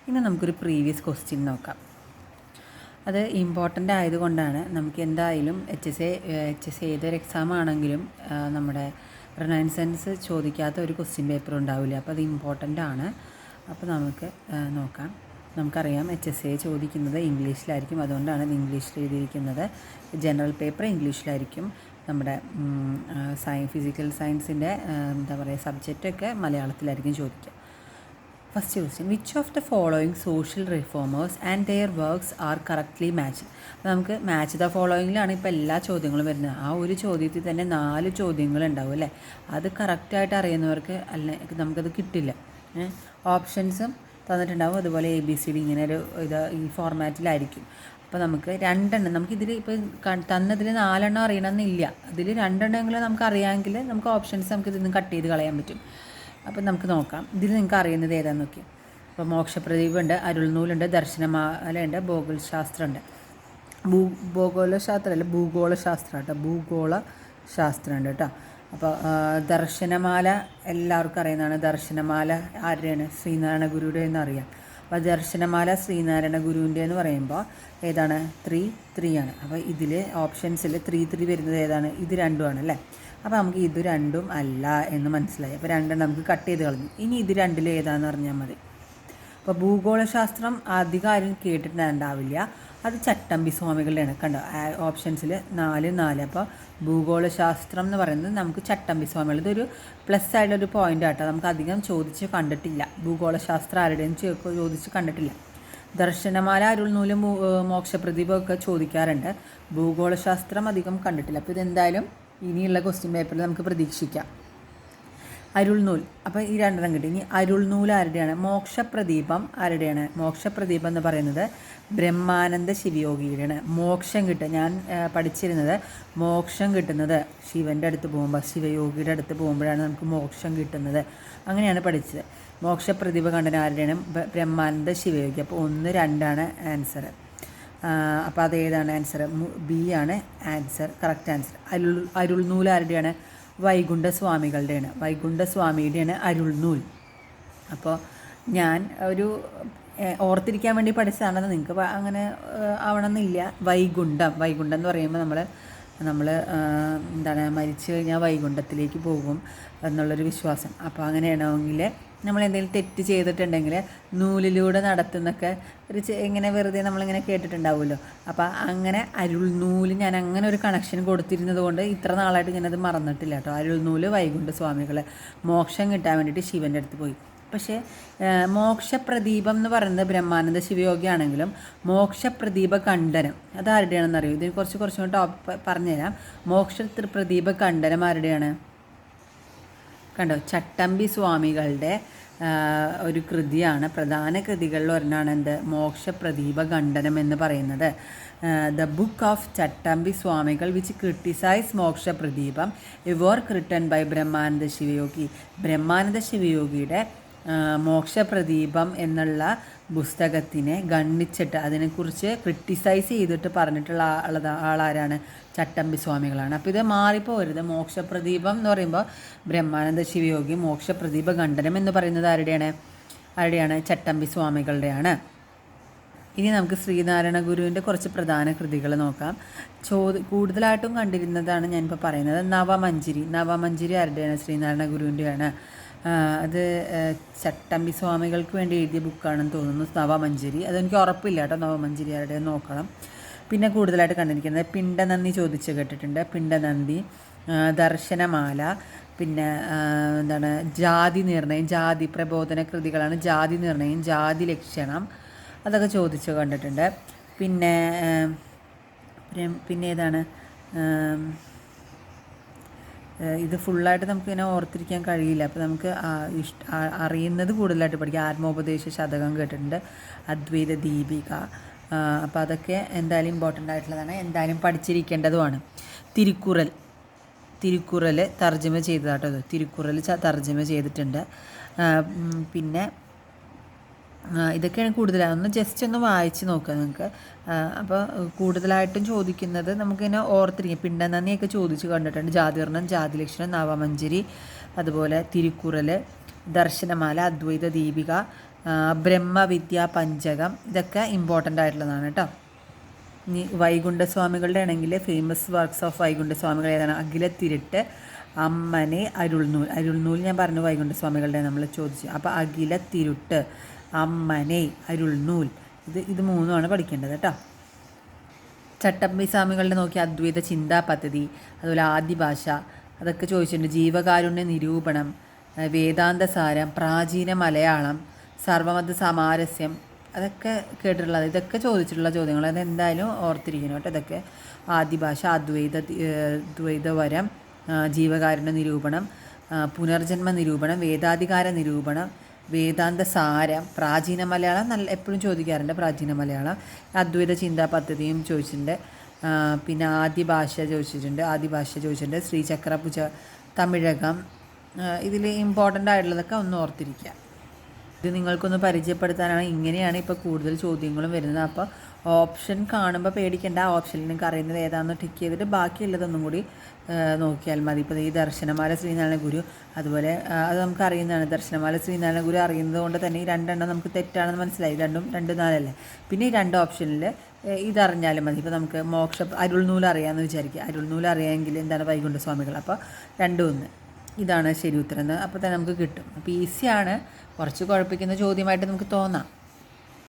ഇനി നമുക്കൊരു previous question നോക്കാം. അത് ഇമ്പോർട്ടൻ്റ് ആയതുകൊണ്ടാണ് നമുക്ക് എന്തായാലും എച്ച് എസ് എ ഏതൊരു എക്സാം ആണെങ്കിലും നമ്മുടെ റിനൈസൻസ് ചോദിക്കാത്ത ഒരു ക്വസ്റ്റ്യൻ പേപ്പർ ഉണ്ടാവില്ല. അപ്പോൾ അത് ഇമ്പോർട്ടൻ്റ് ആണ്. അപ്പോൾ നമുക്ക് നോക്കാം. നമുക്കറിയാം എച്ച് എസ് എ ചോദിക്കുന്നത് ഇംഗ്ലീഷിലായിരിക്കും, അതുകൊണ്ടാണ് ഇത് ഇംഗ്ലീഷിൽ എഴുതിയിരിക്കുന്നത്. ജനറൽ പേപ്പർ ഇംഗ്ലീഷിലായിരിക്കും. നമ്മുടെ ഫിസിക്കൽ സയൻസിൻ്റെ എന്താ പറയുക സബ്ജക്റ്റൊക്കെ മലയാളത്തിലായിരിക്കും ചോദിക്കുക. First question, which of the following social reformers and their works are correctly match? അപ്പോൾ നമുക്ക് മാച്ച് ദ ഫോളോയിങ്ങിലാണ് ഇപ്പോൾ എല്ലാ ചോദ്യങ്ങളും വരുന്നത്. ആ ഒരു ചോദ്യത്തിൽ തന്നെ 4 ചോദ്യങ്ങളുണ്ടാവും അല്ലേ. അത് കറക്റ്റായിട്ട് അറിയുന്നവർക്ക് നമുക്കത് കിട്ടില്ല. ഓപ്ഷൻസും തന്നിട്ടുണ്ടാവും, അതുപോലെ ABCD ഇങ്ങനെ ഒരു ഈ ഫോർമാറ്റിലായിരിക്കും. അപ്പോൾ നമുക്ക് 2 എണ്ണം നമുക്കിതിൽ ഇപ്പോൾ തന്നതിൽ 4 എണ്ണം അറിയണമെന്നില്ല. അതിൽ 2 എണ്ണമെങ്കിലും നമുക്ക് അറിയാമെങ്കിൽ നമുക്ക് ഓപ്ഷൻസ് നമുക്ക് ഇതിൽ നിന്ന് കട്ട് ചെയ്ത് കളയാൻ പറ്റും. അപ്പം നമുക്ക് നോക്കാം ഇതിൽ നിങ്ങൾക്ക് അറിയുന്നത് ഏതാണെന്ന് നോക്കി. അപ്പോൾ മോക്ഷപ്രദീപുണ്ട്, അരുൾനൂലുണ്ട്, ദർശനമാലയുണ്ട്, ഭൂഗോളശാസ്ത്രമുണ്ട്. ഭൂഗോളശാസ്ത്രമല്ല ഭൂഗോളശാസ്ത്രം കേട്ടോ, ഭൂഗോളശാസ്ത്രമുണ്ട് കേട്ടോ. അപ്പോൾ ദർശനമാല എല്ലാവർക്കും അറിയുന്നതാണ്. ദർശനമാല ആരുടെയാണ്? ശ്രീനാരായണ ഗുരുയുടെ എന്ന് അറിയാം. അപ്പോൾ ദർശനമാല ശ്രീനാരായണ ഗുരുവിൻ്റെ എന്ന് പറയുമ്പോൾ ഏതാണ്? 3 ആണ്. അപ്പോൾ ഇതിൽ ഓപ്ഷൻസിൽ 3 വരുന്നത് ഏതാണ്? ഇത് 2 ആണ് അല്ലേ. അപ്പോൾ നമുക്ക് ഇത് 2 അല്ല എന്ന് മനസ്സിലായി. അപ്പോൾ 2 നമുക്ക് കട്ട് ചെയ്ത് കളഞ്ഞു. ഇനി ഇത് 2 ഏതാണെന്ന് അറിഞ്ഞാൽ മതി. അപ്പോൾ ഭൂഗോളശാസ്ത്രം അധികം ആരും കേട്ടിട്ടുണ്ടാവില്ല. അത് ചട്ടമ്പി സ്വാമികളുടെയാണ്. കണ്ടോ ഓപ്ഷൻസിൽ 4. അപ്പോൾ ഭൂഗോളശാസ്ത്രം എന്ന് പറയുന്നത് നമുക്ക് ചട്ടമ്പി സ്വാമികൾ. ഇതൊരു പ്ലസ് ആയിട്ടൊരു പോയിൻ്റ് ആട്ടോ. നമുക്ക് അധികം ചോദിച്ച് കണ്ടിട്ടില്ല. ഭൂഗോളശാസ്ത്രം ആരുടെയും ചോദിച്ച് കണ്ടിട്ടില്ല. ദർശനമാല, അരുൾനൂലും, മോക്ഷപ്രദീപമൊക്കെ ചോദിക്കാറുണ്ട്. ഭൂഗോളശാസ്ത്രം അധികം കണ്ടിട്ടില്ല. അപ്പോൾ ഇതെന്തായാലും ഇനിയുള്ള ക്വസ്റ്റ്യൻ പേപ്പറിൽ നമുക്ക് പ്രതീക്ഷിക്കാം. അരുൾനൂൽ, അപ്പോൾ ഈ 2 കിട്ടി. ഇനി അരുൾനൂൽ ആരുടെയാണ്? മോക്ഷപ്രദീപം ആരുടെയാണ്? മോക്ഷപ്രദീപം എന്ന് പറയുന്നത് ബ്രഹ്മാനന്ദ ശിവയോഗിയുടെയാണ്. മോക്ഷം കിട്ടുക, ഞാൻ പഠിച്ചിരുന്നത് മോക്ഷം കിട്ടുന്നത് ശിവൻ്റെ അടുത്ത് പോകുമ്പോൾ, ശിവയോഗിയുടെ അടുത്ത് പോകുമ്പോഴാണ് നമുക്ക് മോക്ഷം കിട്ടുന്നത്. അങ്ങനെയാണ് പഠിച്ചത്. മോക്ഷപ്രദീപ കണ്ടന ആരുടെയാണ്? ബ്രഹ്മാനന്ദ ശിവയോഗി. അപ്പോൾ 1, 2 ആണ് ആൻസർ. അപ്പോൾ അതേതാണ് ആൻസർ? B ആണ് ആൻസർ, കറക്റ്റ് ആൻസർ. അരുൾനൂൽ ആരുടെയാണ്? വൈകുണ്ഠസ്വാമികളുടെയാണ്. വൈകുണ്ഠസ്വാമിയുടെയാണ് അരുൾനൂൽ. അപ്പോൾ ഞാൻ ഒരു ഓർത്തിരിക്കാൻ വേണ്ടി പഠിച്ചതാണെന്ന് നിങ്ങൾക്ക് അങ്ങനെ ആവണമെന്നില്ല. വൈകുണ്ഠം എന്ന് പറയുമ്പോൾ നമ്മൾ എന്താണ് മരിച്ചു കഴിഞ്ഞാൽ വൈകുണ്ഠത്തിലേക്ക് പോകും എന്നുള്ളൊരു വിശ്വാസം. അപ്പോൾ അങ്ങനെയാണെങ്കിൽ നമ്മൾ എന്തെങ്കിലും തെറ്റ് ചെയ്തിട്ടുണ്ടെങ്കിൽ നൂലിലൂടെ നടത്തുന്നൊക്കെ ഇങ്ങനെ വെറുതെ നമ്മളിങ്ങനെ കേട്ടിട്ടുണ്ടാവുമല്ലോ. അപ്പോൾ അങ്ങനെ അരുൾനൂല് ഞാൻ അങ്ങനെ ഒരു കണക്ഷൻ കൊടുത്തിരുന്നത് കൊണ്ട് ഇത്ര നാളായിട്ട് ഞാനത് മറന്നിട്ടില്ല കേട്ടോ. അരുൾനൂല് വൈകുണ്ഠസ്വാമികൾ മോക്ഷം കിട്ടാൻ വേണ്ടിയിട്ട് ശിവൻ്റെ അടുത്ത് പോയി. പക്ഷേ മോക്ഷപ്രദീപം എന്ന് പറയുന്നത് ബ്രഹ്മാനന്ദ ശിവയോഗിയാണെങ്കിലും മോക്ഷപ്രദീപ ഖണ്ഡനം അതാരുടെയാണെന്ന് അറിയൂ. ഇതിന് കുറച്ചും കൂടെ പറഞ്ഞുതരാം. മോക്ഷപ്രദീപ ഖണ്ഡനം ആരുടെയാണ്? കണ്ടോ, ചട്ടമ്പി സ്വാമികളുടെ ഒരു കൃതിയാണ്. പ്രധാന കൃതികളിൽ ഒരെണ്ണമാണ് എന്ത്? മോക്ഷപ്രദീപ ഖണ്ഡനം എന്ന് പറയുന്നത്. The book of Chattampi Swamikal which criticise Mokshapradeepam, a work written by Brahmananda Shivayogi. Brahmananda ശിവയോഗിയുടെ മോക്ഷപ്രദീപം എന്നുള്ള പുസ്തകത്തിനെ ഗണ്ണിച്ചിട്ട് അതിനെക്കുറിച്ച് ക്രിട്ടിസൈസ് ചെയ്തിട്ട് പറഞ്ഞിട്ടുള്ള ആളാരാണ്? ചട്ടമ്പി സ്വാമികളാണ്. അപ്പോൾ ഇത് മാറിപ്പോരുത്. മോക്ഷപ്രദീപം എന്ന് പറയുമ്പോൾ ബ്രഹ്മാനന്ദ ശിവയോഗി, മോക്ഷപ്രദീപ ഖണ്ഡനം എന്ന് പറയുന്നത് ആരുടെയാണ്? ചട്ടമ്പി സ്വാമികളുടെയാണ്. ഇനി നമുക്ക് ശ്രീനാരായണ ഗുരുവിൻ്റെ കുറച്ച് പ്രധാന കൃതികൾ നോക്കാം. കൂടുതലായിട്ടും കണ്ടിരുന്നതാണ് ഞാനിപ്പോൾ പറയുന്നത്. നവമഞ്ചരി ആരുടെയാണ്? ശ്രീനാരായണ ഗുരുവിൻ്റെയാണ്. അത് ചട്ടമ്പി സ്വാമികൾക്ക് വേണ്ടി എഴുതിയ ബുക്കാണെന്ന് തോന്നുന്നു നവമഞ്ചരി. അതെനിക്ക് ഉറപ്പില്ല കേട്ടോ, നവമഞ്ചരി ആരുടെ നോക്കണം. പിന്നെ കൂടുതലായിട്ട് കണ്ടിരിക്കുന്നത് പിണ്ടനന്ദി ചോദിച്ച് കേട്ടിട്ടുണ്ട്. പിണ്ടനന്ദി, ദർശനമാല, പിന്നെ എന്താണ് ജാതി നിർണയം, ജാതി പ്രബോധന കൃതികളാണ്. ജാതി നിർണയം, ജാതി ലക്ഷണം, അതൊക്കെ ചോദിച്ച് കണ്ടിട്ടുണ്ട്. പിന്നെ ഏതാണ്? ഇത് ഫുള്ളായിട്ട് നമുക്കിങ്ങനെ ഓർത്തിരിക്കാൻ കഴിയില്ല. അപ്പോൾ നമുക്ക് അറിയുന്നത് കൂടുതലായിട്ട് പഠിക്കാം. ആത്മോപദേശ ശതകം കേട്ടിട്ടുണ്ട്, അദ്വൈത ദീപിക. അപ്പോൾ അതൊക്കെ എന്തായാലും ഇമ്പോർട്ടൻ്റ് ആയിട്ടുള്ളതാണ്, എന്തായാലും പഠിച്ചിരിക്കേണ്ടതുമാണ്. തിരുക്കുറൽ തർജ്ജമ ചെയ്തതാട്ടോ. തിരുക്കുറൽ തർജ്ജമ ചെയ്തിട്ടുണ്ട്. പിന്നെ ഇതൊക്കെയാണ് കൂടുതലാണ്. ജസ്റ്റ് ഒന്ന് വായിച്ച് നോക്കുക നിങ്ങൾക്ക്. അപ്പോൾ കൂടുതലായിട്ടും ചോദിക്കുന്നത് നമുക്കിങ്ങനെ ഓർത്തിരിക്കും. പിണ്ടനന്ദിയൊക്കെ ചോദിച്ച് കണ്ടിട്ടുണ്ട്. ജാതിവർണ്ണം, ജാതിലക്ഷണം, നവമഞ്ചരി, അതുപോലെ തിരുക്കുറൽ, ദർശനമാല, അദ്വൈത ദീപിക, ബ്രഹ്മവിദ്യാ പഞ്ചകം, ഇതൊക്കെ ഇമ്പോർട്ടൻ്റ് ആയിട്ടുള്ളതാണ് കേട്ടോ. ഇനി വൈകുണ്ഠസ്വാമികളുടെ ആണെങ്കിൽ ഫേമസ് വർക്ക്സ് ഓഫ് വൈകുണ്ഠസ്വാമികൾ ഏതാണ്? അഖിലത്തിരുട്ട്, അമ്മനെ, അരുൾനൂൽ. അരുൾനൂൽ ഞാൻ പറഞ്ഞു വൈകുണ്ഠസ്വാമികളുടെ നമ്മൾ ചോദിച്ചു. അപ്പോൾ അഖിലത്തിരുട്ട്, അമ്മനെ, അരുൾനൂൽ, ഇത് മൂന്നുമാണ് പഠിക്കേണ്ടത് കേട്ടോ. ചട്ടമ്പി സ്വാമികളുടെ നോക്കി അദ്വൈത ചിന്താ പദ്ധതി, അതുപോലെ ആദിഭാഷ, അതൊക്കെ ചോദിച്ചിട്ടുണ്ട്. ജീവകാരുണ്യ നിരൂപണം, വേദാന്തസാരം, പ്രാചീന മലയാളം, സർവമത സമാരസ്യം, അതൊക്കെ കേട്ടിട്ടുള്ളത്. ഇതൊക്കെ ചോദിച്ചിട്ടുള്ള ചോദ്യങ്ങൾ, അതെന്തായാലും ഓർത്തിരിക്കണം കേട്ടോ. ഇതൊക്കെ ആദിഭാഷ, ദ്വൈതവരം, ജീവകാരുണ്യ നിരൂപണം, പുനർജന്മ നിരൂപണം, വേദാധികാര നിരൂപണം, വേദാന്തസാരം, പ്രാചീന മലയാളം നല്ല എപ്പോഴും ചോദിക്കാറുണ്ട്. പ്രാചീന മലയാളം, അദ്വൈത ചിന്താ പദ്ധതിയും ചോദിച്ചിട്ടുണ്ട്. പിന്നെ ആദിഭാഷ ചോദിച്ചിട്ടുണ്ട്. ശ്രീചക്രപുജ, തമിഴകം, ഇതിൽ ഇമ്പോർട്ടൻ്റ് ആയിട്ടുള്ളതൊക്കെ ഒന്ന് ഓർത്തിരിക്കുക. ഇത് നിങ്ങൾക്കൊന്ന് പരിചയപ്പെടുത്താനാണ്. ഇങ്ങനെയാണ് ഇപ്പോൾ കൂടുതൽ ചോദ്യങ്ങളും വരുന്നത്. അപ്പോൾ ഓപ്ഷൻ കാണുമ്പോൾ പേടിക്കേണ്ട. ആ ഓപ്ഷനിൽ നിങ്ങൾക്ക് അറിയുന്നത് ഏതാണെന്ന് ടിക്ക് ചെയ്തിട്ട് ബാക്കിയുള്ളതൊന്നും കൂടി നോക്കിയാൽ മതി. ഇപ്പോൾ ഈ ദർശനമാല ശ്രീനാരായണ ഗുരു, അതുപോലെ അത് നമുക്ക് അറിയുന്നതാണ്. ദർശനമാല ശ്രീനാരായണ ഗുരു അറിയുന്നത് കൊണ്ട് തന്നെ ഈ രണ്ടെണ്ണം നമുക്ക് തെറ്റാണെന്ന് മനസ്സിലായി. രണ്ടും 2, 4 അല്ലേ. പിന്നെ ഈ 2 ഓപ്ഷനിൽ ഇതറിഞ്ഞാലും മതി. ഇപ്പോൾ നമുക്ക് അരുൾനൂൽ അറിയാമെന്ന് വിചാരിക്കുക. അരുൾനൂൽ അറിയാമെങ്കിൽ എന്താണ് വൈകുണ്ഠസ്വാമികൾ. അപ്പോൾ 2, 1 ഇതാണ് ശരി ഉത്തരം. അപ്പോൾ തന്നെ നമുക്ക് കിട്ടും. അപ്പോൾ ഈസിയാണ്. കുറച്ച് കുഴപ്പിക്കുന്ന ചോദ്യമായിട്ട് നമുക്ക് തോന്നാം.